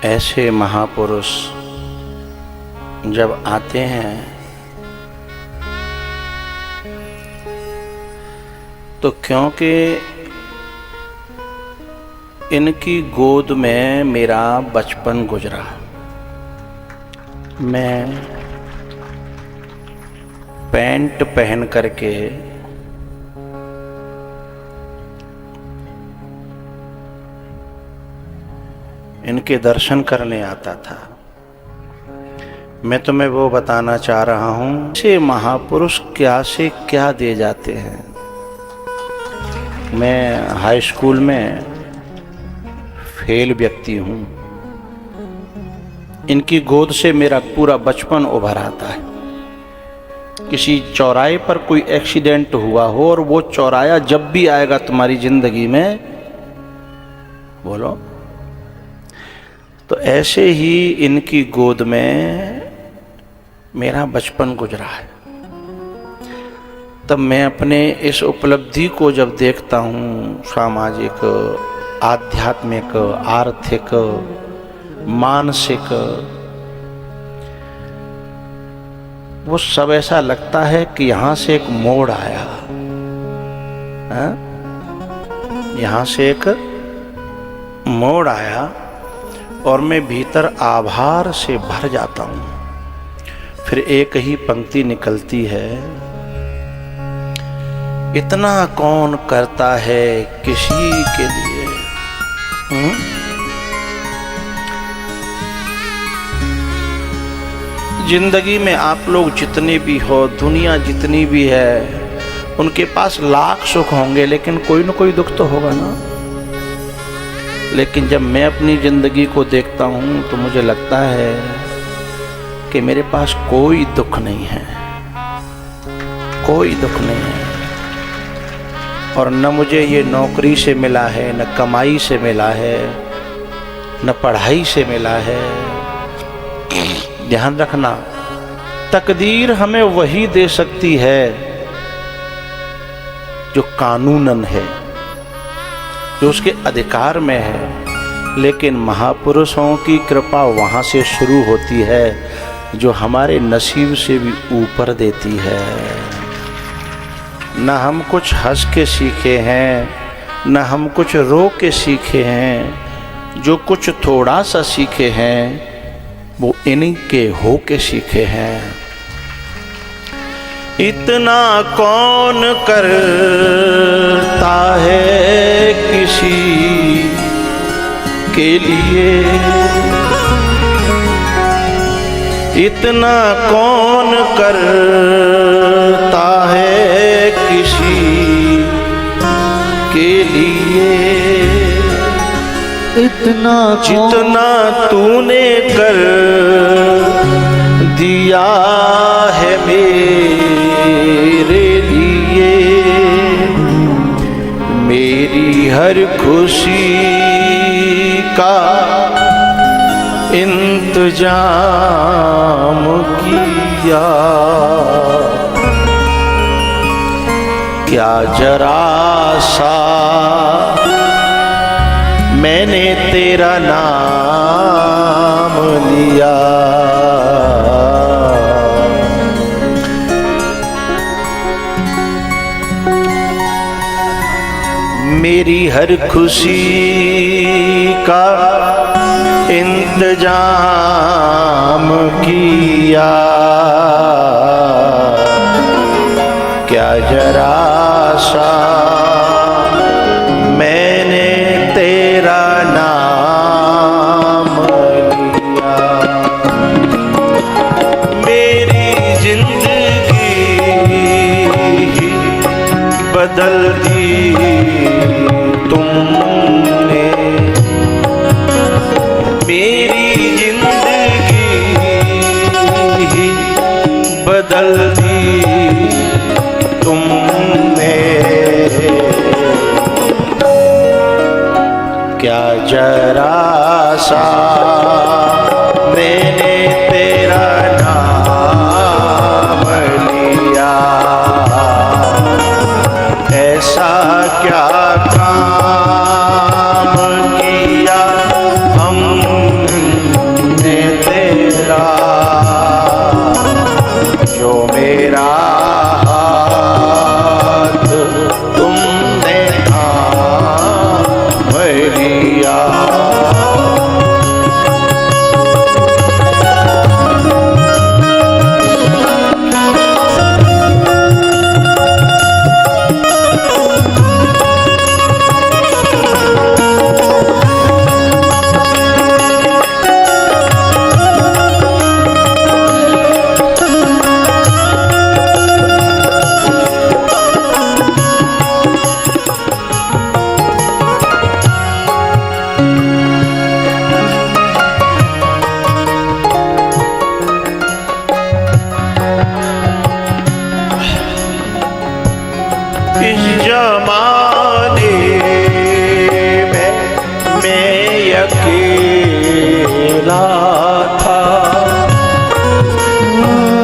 ऐसे महापुरुष जब आते हैं तो क्योंकि इनकी गोद में मेरा बचपन गुजरा, मैं पैंट पहन करके इनके दर्शन करने आता था। मैं तुम्हें वो बताना चाह रहा हूँ से महापुरुष क्या से क्या दे जाते हैं। मैं हाई स्कूल में फेल व्यक्ति हूँ, इनकी गोद से मेरा पूरा बचपन उभर आता है। किसी चौराहे पर कोई एक्सीडेंट हुआ हो और वो चौराहा जब भी आएगा तुम्हारी जिंदगी में, बोलो, तो ऐसे ही इनकी गोद में मेरा बचपन गुजरा है। तब मैं अपने इस उपलब्धि को जब देखता हूँ, सामाजिक, आध्यात्मिक, आर्थिक, मानसिक, वो सब ऐसा लगता है कि यहाँ से एक मोड़ आया, यहाँ से एक मोड़ आया और मैं भीतर आभार से भर जाता हूँ। फिर एक ही पंक्ति निकलती है, इतना कौन करता है किसी के लिए। जिंदगी में आप लोग जितने भी हो, दुनिया जितनी भी है, उनके पास लाख सुख होंगे लेकिन कोई न कोई दुख तो होगा ना। लेकिन जब मैं अपनी जिंदगी को देखता हूँ तो मुझे लगता है कि मेरे पास कोई दुख नहीं है, कोई दुख नहीं है। और न मुझे ये नौकरी से मिला है, न कमाई से मिला है, न पढ़ाई से मिला है। ध्यान रखना, तकदीर हमें वही दे सकती है जो कानूनन है, जो उसके अधिकार में है। लेकिन महापुरुषों की कृपा वहाँ से शुरू होती है जो हमारे नसीब से भी ऊपर देती है। न हम कुछ हंस के सीखे हैं, न हम कुछ रो के सीखे हैं। जो कुछ थोड़ा सा सीखे हैं वो इनके हो के सीखे हैं। इतना कौन करता है किसी के लिए, इतना कौन करता है किसी के लिए। इतना जितना तूने कर दिया है मेरे लिए, मेरी हर खुशी का इंतजाम किया। क्या जरा सा मैंने तेरा नाम लिया। मेरी हर खुशी का इंतजाम किया। क्या जरा सा मैंने तेरा नाम लिया। मेरी जिंदगी बदल दी तुमने, मेरी जिंदगी बदल दी तुमने। क्या जरा सा मैंने तेरा नाम लिया। ऐसा क्या काम किया हमने था,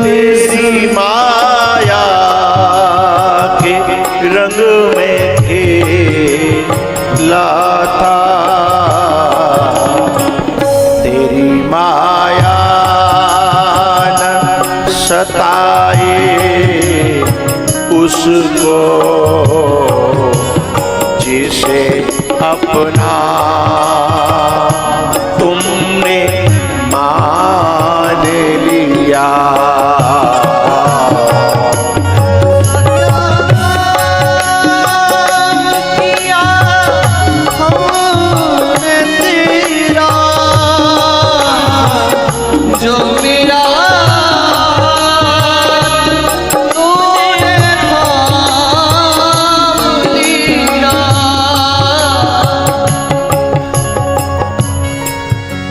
तेरी माया के रंग में खेला था, तेरी माया न सताए उसको जिसे अपना तुमने मान लिया।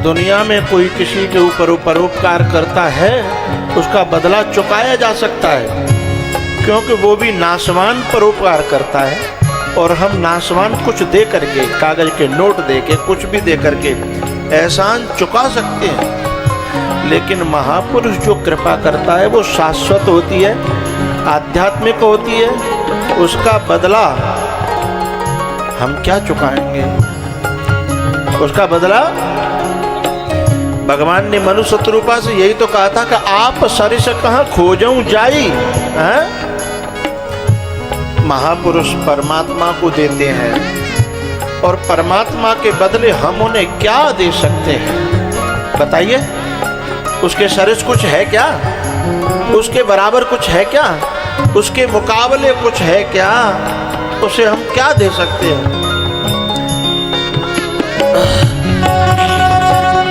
दुनिया में कोई किसी के ऊपर परोपकार करता है, उसका बदला चुकाया जा सकता है, क्योंकि वो भी नासवान परोपकार करता है और हम नासवान कुछ दे करके, कागज के नोट दे के, कुछ भी दे करके एहसान चुका सकते हैं। लेकिन महापुरुष जो कृपा करता है वो शाश्वत होती है, आध्यात्मिक होती है, उसका बदला हम क्या चुकाएंगे? उसका बदला भगवान ने मनु शत्रुपा से यही तो कहा था कि आप सरिस कहाँ खोजऊं जाई। महापुरुष परमात्मा को देते हैं और परमात्मा के बदले हम उन्हें क्या दे सकते हैं? बताइए, उसके सरिस कुछ है क्या? उसके बराबर कुछ है क्या? उसके मुकाबले कुछ है क्या? उसे हम क्या दे सकते हैं?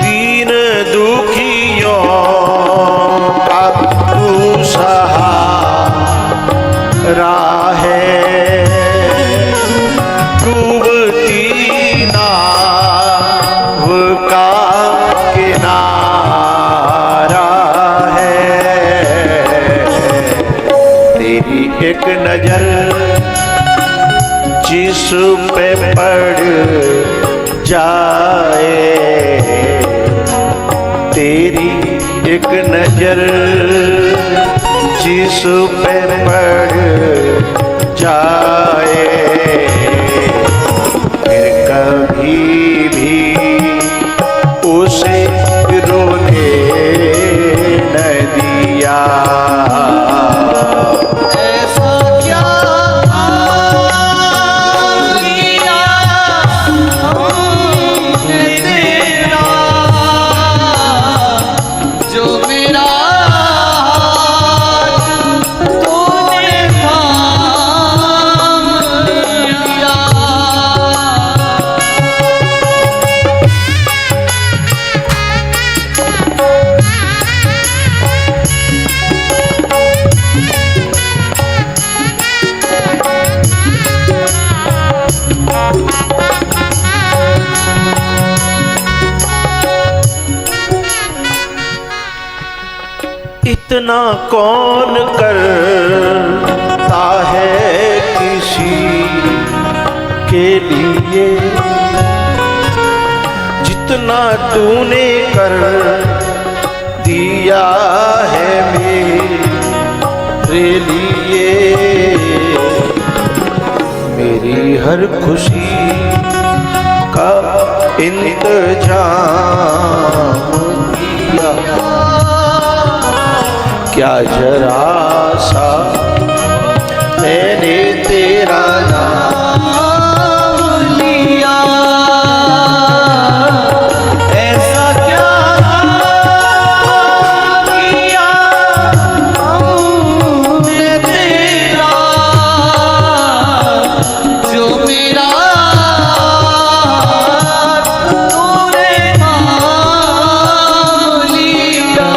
दीन दुखियों का तू सहारा है, डूबती नाव का किनारा है, तेरी एक नजर जिस पे पड़ जाए, तेरी एक नजर जिस पे पड़ जाए, फिर कभी भी उसे रोने न दिया। इतना कौन करता है किसी के लिए, जितना तूने कर दिया है मेरे लिए। मेरी हर खुशी का इंतजाम किया, क्या जरा सा मैंने तेरा नाम लिया, ऐसा क्या किया हमने तेरा, जो मेरा तूने नाम लिया।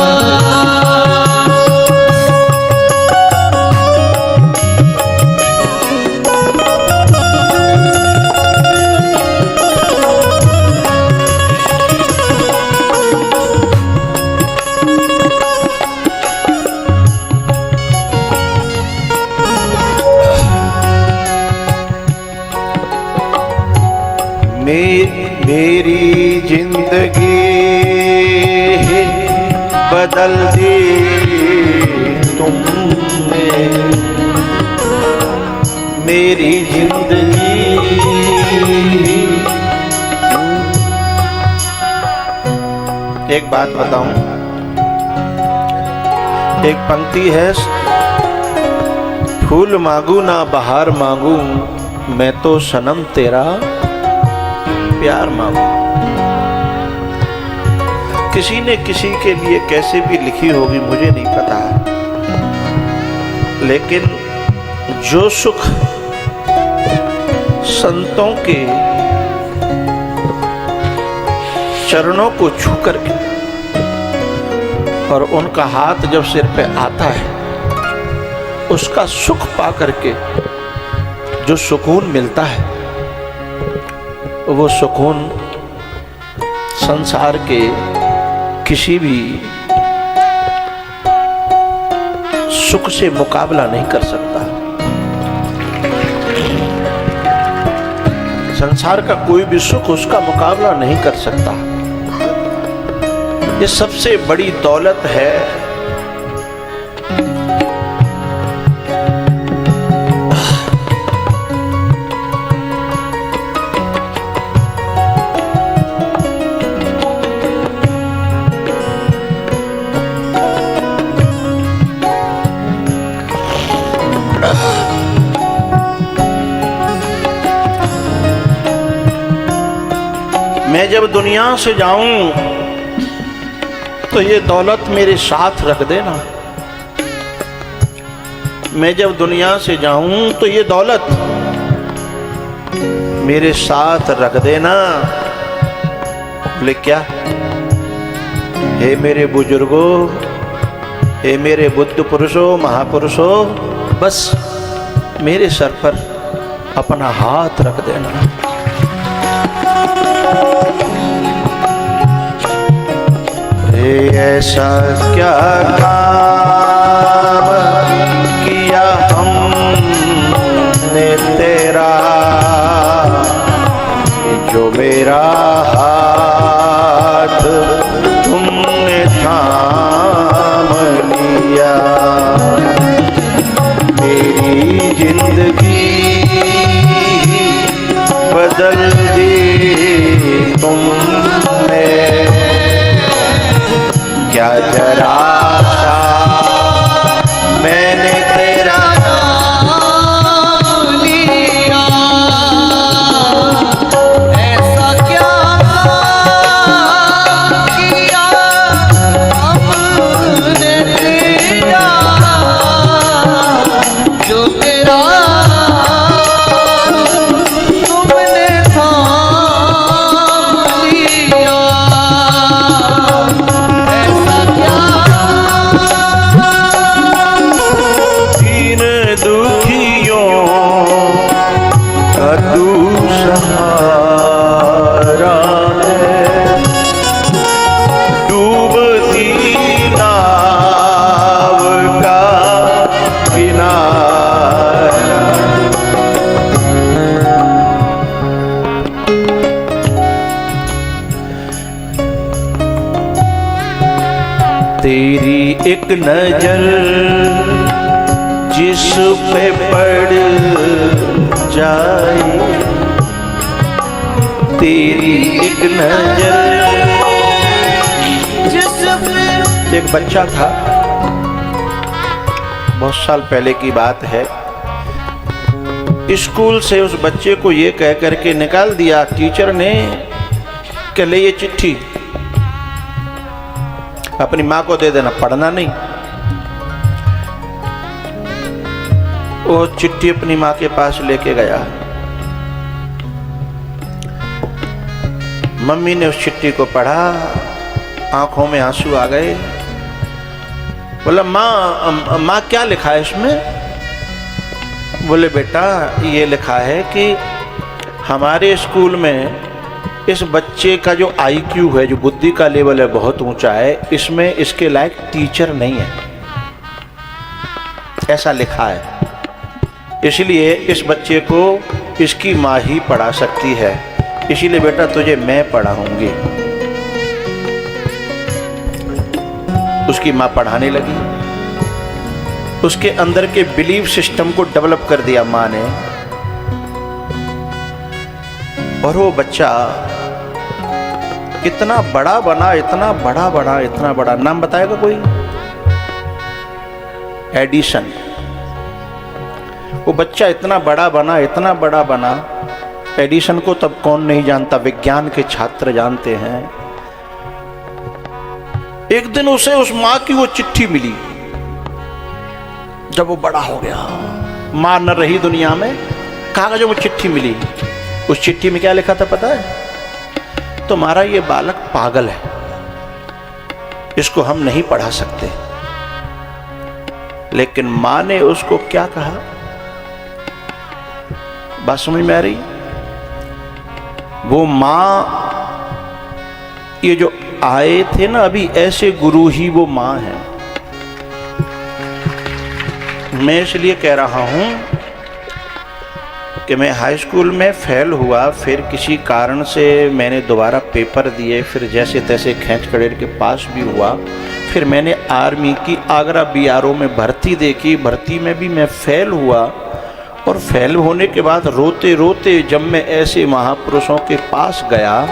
मेरी जिंदगी बदल दी तुमने मेरी जिंदगी। एक बात बताऊं, एक पंक्ति है, फूल मांगू ना बहार मांगू, मैं तो सनम तेरा प्यार मांगू। किसी ने किसी के लिए कैसे भी लिखी होगी मुझे नहीं पता, लेकिन जो सुख संतों के चरणों को छू करके और उनका हाथ जब सिर पे आता है, उसका सुख पा करके जो सुकून मिलता है, वो सुकून संसार के किसी भी सुख से मुकाबला नहीं कर सकता। संसार का कोई भी सुख उसका मुकाबला नहीं कर सकता। ये सबसे बड़ी दौलत है। मैं जब दुनिया से जाऊं तो ये दौलत मेरे साथ रख देना। मैं जब दुनिया से जाऊं तो ये दौलत मेरे साथ रख देना। बोले क्या? हे मेरे बुजुर्गों, हे मेरे बुद्ध पुरुषों, महापुरुषों, बस मेरे सर पर अपना हाथ रख देना। ऐसा क्या काम किया हमने तेरा, जो मेरा हाथ तुमने थाम लिया। मेरी जिंदगी बदल दी तुमने, क्या जरा सा मैंने तेरा नाम लिया। ऐसा क्या किया हमने तेरा, जो तेरा तुमने थाम लिया। तेरी एक नजर जिस पे पड़ जाए, तेरी एक नजर जिस पे। एक बच्चा था, बहुत साल पहले की बात है, स्कूल से उस बच्चे को ये कह करके निकाल दिया टीचर ने कि ले ये चिट्ठी अपनी माँ को दे देना, पढ़ना नहीं। वो चिट्ठी अपनी माँ के पास लेके गया। मम्मी ने उस चिट्ठी को पढ़ा, आंखों में आंसू आ गए। बोला माँ क्या लिखा है इसमें? बोले बेटा ये लिखा है कि हमारे स्कूल में इस बच्चे का जो IQ है, जो बुद्धि का लेवल है, बहुत ऊंचा है, इसमें इसके लायक टीचर नहीं है, ऐसा लिखा है। इसलिए इस बच्चे को इसकी माँ ही पढ़ा सकती है, इसीलिए बेटा तुझे मैं पढ़ाऊंगी। उस उसकी माँ पढ़ाने लगी, उसके अंदर के बिलीफ सिस्टम को डेवलप कर दिया माँ ने, और वो बच्चा इतना बड़ा बना, इतना बड़ा बना, इतना बड़ा। नाम बताएगा कोई? एडिसन। वो बच्चा इतना बड़ा बना, इतना बड़ा बना। एडिसन को तब कौन नहीं जानता, विज्ञान के छात्र जानते हैं। एक दिन उसे उस माँ की वो चिट्ठी मिली, जब वो बड़ा हो गया, माँ न रही दुनिया में, कागजों में चिट्ठी मिली। उस चिट्ठी में क्या लिखा था पता है? तुम्हारा ये बालक पागल है, इसको हम नहीं पढ़ा सकते। लेकिन माँ ने उसको क्या कहा? बात समझ में आ रही? वो माँ, ये जो आए थे ना अभी, ऐसे गुरु ही वो माँ है। मैं इसलिए कह रहा हूं कि मैं हाई स्कूल में फेल हुआ, फिर किसी कारण से मैंने दोबारा पेपर दिए, फिर जैसे तैसे खींच खड़ेर के पास भी हुआ। फिर मैंने आर्मी की आगरा BRO में भर्ती देखी, भर्ती में भी मैं फेल हुआ। और फेल होने के बाद रोते रोते जब मैं ऐसे महापुरुषों के पास गया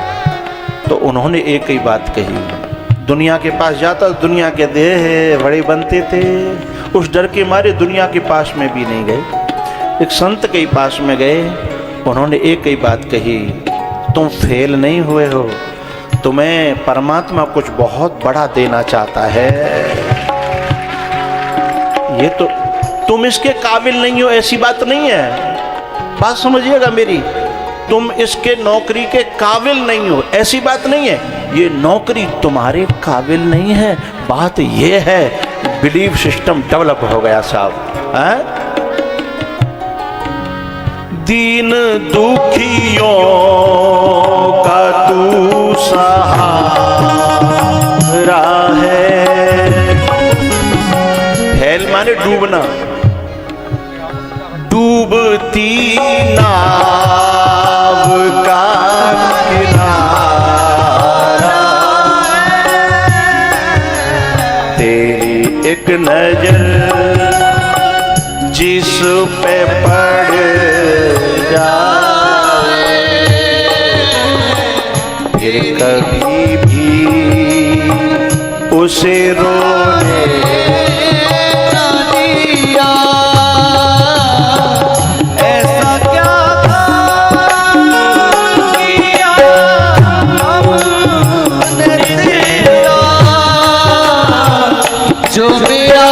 तो उन्होंने एक ही बात कही। दुनिया के पास जाता, दुनिया के देह बड़े बनते थे, उस डर के मारे दुनिया के पास में भी नहीं गए। एक संत के पास में गए, उन्होंने एक ही बात कही, तुम फेल नहीं हुए हो, तुम्हें परमात्मा कुछ बहुत बड़ा देना चाहता है। ये तो तुम इसके काबिल नहीं हो, ऐसी बात नहीं है। बात समझिएगा मेरी, तुम इसके नौकरी के काबिल नहीं हो, ऐसी बात नहीं है। ये नौकरी तुम्हारे काबिल नहीं है, बात ये है बिलीफ सिस्टम डेवलप हो गया साहब। है दीन दुखियों का तू सहारा है। फैल माने डूबना, डूबती नाव का किनारा, तेरी एक नजर जिस पे पड़ जाए, फिर कभी भी उसे रोने ना दिया। ऐसा क्या था किया हमने तेरा, जो मेरा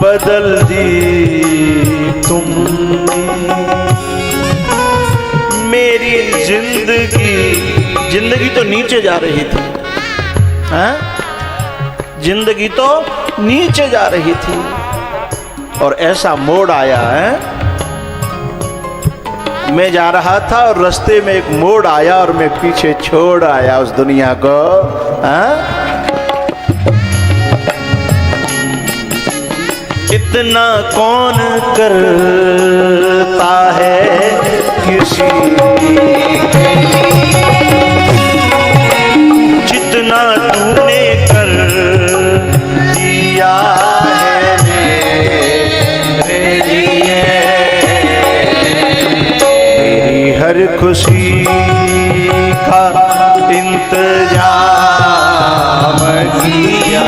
बदल दी तुमने मेरी जिंदगी तो नीचे जा रही थी। हाँ? जिंदगी तो नीचे जा रही थी और ऐसा मोड़ आया है। मैं जा रहा था और रास्ते में एक मोड़ आया और मैं पीछे छोड़ आया उस दुनिया को। हाँ? इतना कौन करता है किसी के लिए, जितना तूने कर दिया है मेरे लिए। मेरी हर खुशी का इंतजाम किया,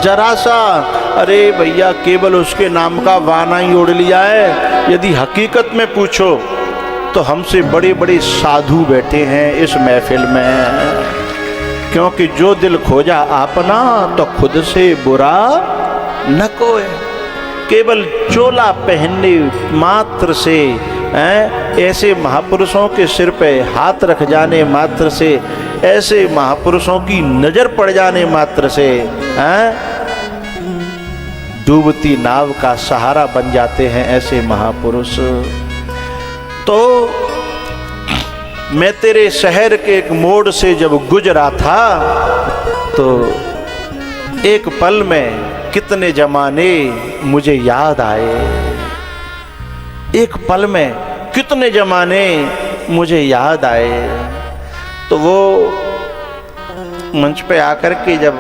जरा सा अरे भैया केवल उसके नाम का वाना ही ओढ़ लिया है। यदि हकीकत में पूछो तो हमसे बड़े बड़े साधु बैठे हैं इस महफिल में, क्योंकि जो दिल खोजा अपना तो खुद से बुरा न कोई। केवल चोला पहनने मात्र से ऐसे महापुरुषों के सिर पे हाथ रख जाने मात्र से, ऐसे महापुरुषों की नजर पड़ जाने मात्र से डूबती नाव का सहारा बन जाते हैं ऐसे महापुरुष। तो मैं तेरे शहर के एक मोड़ से जब गुजरा था तो एक पल में कितने जमाने मुझे याद आए, एक पल में कितने जमाने मुझे याद आए। तो वो मंच पे आकर के जब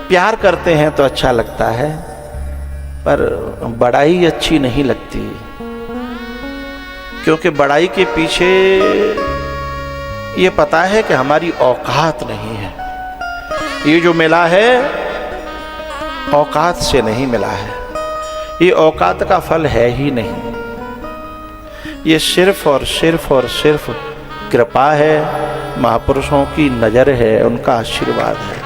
प्यार करते हैं तो अच्छा लगता है, पर बड़ाई अच्छी नहीं लगती, क्योंकि बड़ाई के पीछे ये पता है कि हमारी औकात नहीं है। ये जो मिला है औकात से नहीं मिला है, ये औकात का फल है ही नहीं, ये सिर्फ और सिर्फ कृपा है, महापुरुषों की नज़र है, उनका आशीर्वाद है।